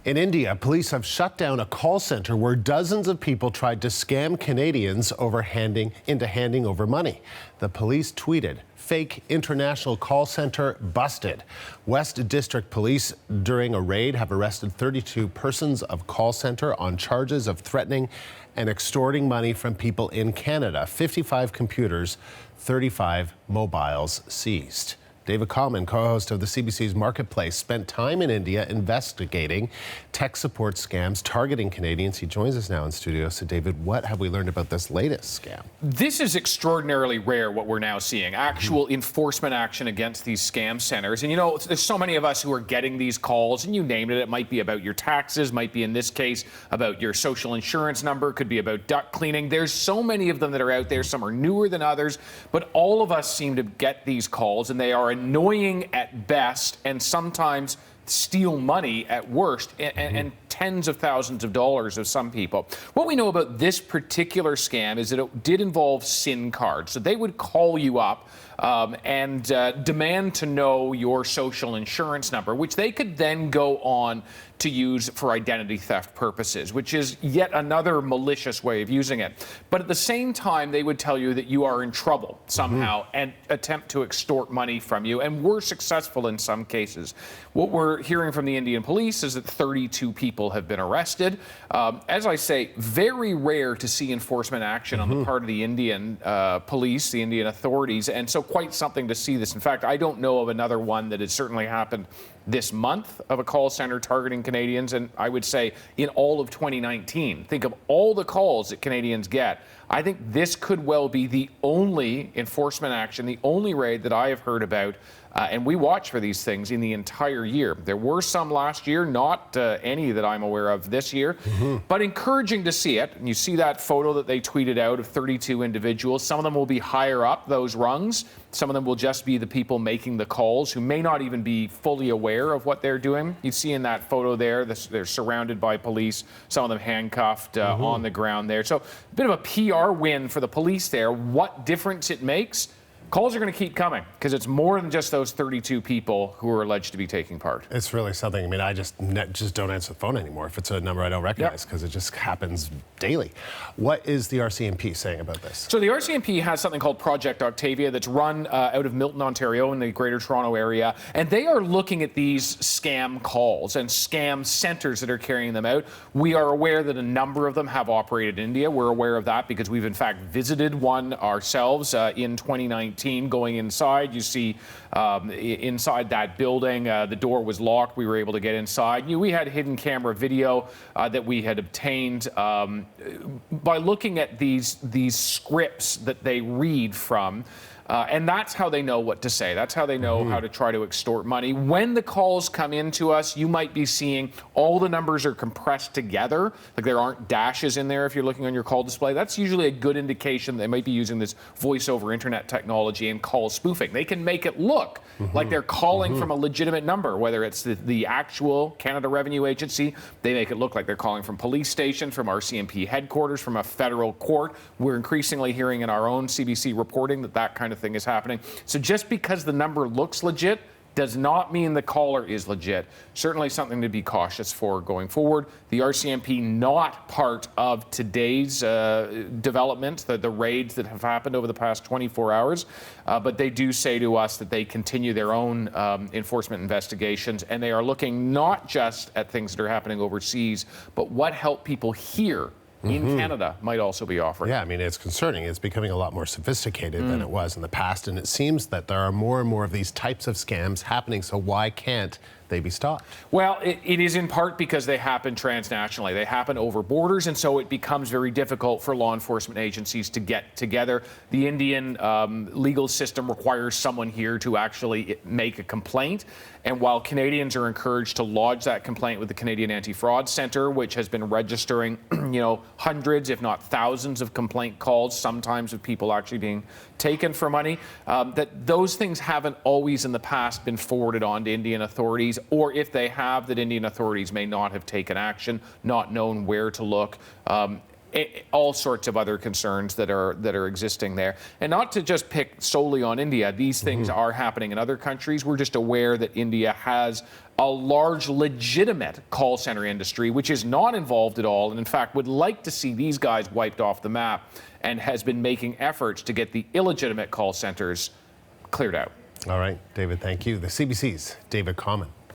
In India, police have shut down a call center where dozens of people tried to scam Canadians into handing over money. The police tweeted, "Fake international call center busted." West District Police, during a raid, have arrested 32 persons of call center on charges of threatening and extorting money from people in Canada. 55 computers, 35 mobiles seized. David Coleman, co-host of the CBC's Marketplace, spent time in India investigating tech support scams targeting Canadians. He joins us now in studio. So, David, what have we learned about this latest scam? This is extraordinarily rare, what we're now seeing, actual enforcement action against these scam centers. And, you know, there's so many of us who are getting these calls, and you named it. It might be about your taxes, might be, in this case, about your social insurance number, could be about duct cleaning. There's so many of them that are out there. Some are newer than others, but all of us seem to get these calls, and they are annoying at best and sometimes steal money at worst, and tens of thousands of dollars of some people. What we know about this particular scam is that it did involve SIM cards. So they would call you up and demand to know your social insurance number, which they could then go on to use for identity theft purposes, which is yet another malicious way of using it. But at the same time, they would tell you that you are in trouble somehow and attempt to extort money from you, and were successful in some cases. What we're hearing from the Indian police is that 32 people have been arrested. As I say, very rare to see enforcement action on the part of the Indian police, the Indian authorities, and so quite something to see this. In fact, I don't know of another one that has certainly happened this month of a call center targeting Canadians, and I would say in all of 2019. Think of all the calls that Canadians get. I think this could well be the only enforcement action, the only raid that I have heard about, and we watch for these things in the entire year. There were some last year, not any that I'm aware of this year, but encouraging to see it. And you see that photo that they tweeted out of 32 individuals. Some of them will be higher up those rungs. Some of them will just be the people making the calls who may not even be fully aware of what they're doing. You see in that photo there, they're surrounded by police, some of them handcuffed on the ground there. So a bit of a PR win for the police there. What difference it makes? Calls are going to keep coming because it's more than just those 32 people who are alleged to be taking part. It's really something. I mean, I just don't answer the phone anymore if it's a number I don't recognize, because it just happens daily. What is the RCMP saying about this? So the RCMP has something called Project Octavia that's run out of Milton, Ontario in the Greater Toronto area, and they are looking at these scam calls and scam centers that are carrying them out. We are aware that a number of them have operated in India. We're aware of that because we've in fact visited one ourselves in 2019. Going inside, you see inside that building, the door was locked. We were able to get inside. We had hidden camera video that we had obtained by looking at these scripts that they read from. And that's how they know what to say. That's how they know how to try to extort money. When the calls come into us, you might be seeing all the numbers are compressed together, like there aren't dashes in there if you're looking on your call display. That's usually a good indication they might be using this voice over internet technology and call spoofing. They can make it look like they're calling from a legitimate number, whether it's the actual Canada Revenue Agency. They make it look like they're calling from police stations, from RCMP headquarters, from a federal court. We're increasingly hearing in our own CBC reporting that kind of thing is happening. So just because the number looks legit does not mean the caller is legit. Certainly something to be cautious for going forward. The RCMP not part of today's development, the raids that have happened over the past 24 hours, but they do say to us that they continue their own enforcement investigations, and they are looking not just at things that are happening overseas, but what help people here in Canada might also be offering. Yeah, I mean, it's concerning. It's becoming a lot more sophisticated than it was in the past, and it seems that there are more and more of these types of scams happening, so why can't they be stopped? Well, it is in part because they happen transnationally. They happen over borders, and so it becomes very difficult for law enforcement agencies to get together. The Indian legal system requires someone here to actually make a complaint, and while Canadians are encouraged to lodge that complaint with the Canadian Anti-Fraud Centre, which has been registering, hundreds, if not thousands of complaint calls, sometimes of people actually being taken for money, that those things haven't always in the past been forwarded on to Indian authorities, or if they have, that Indian authorities may not have taken action, not known where to look. All sorts of other concerns that are existing there. And not to just pick solely on India, these things are happening in other countries. We're just aware that India has a large legitimate call center industry which is not involved at all, and in fact would like to see these guys wiped off the map, and has been making efforts to get the illegitimate call centers cleared out. All right, David, thank you. The CBC's David Common.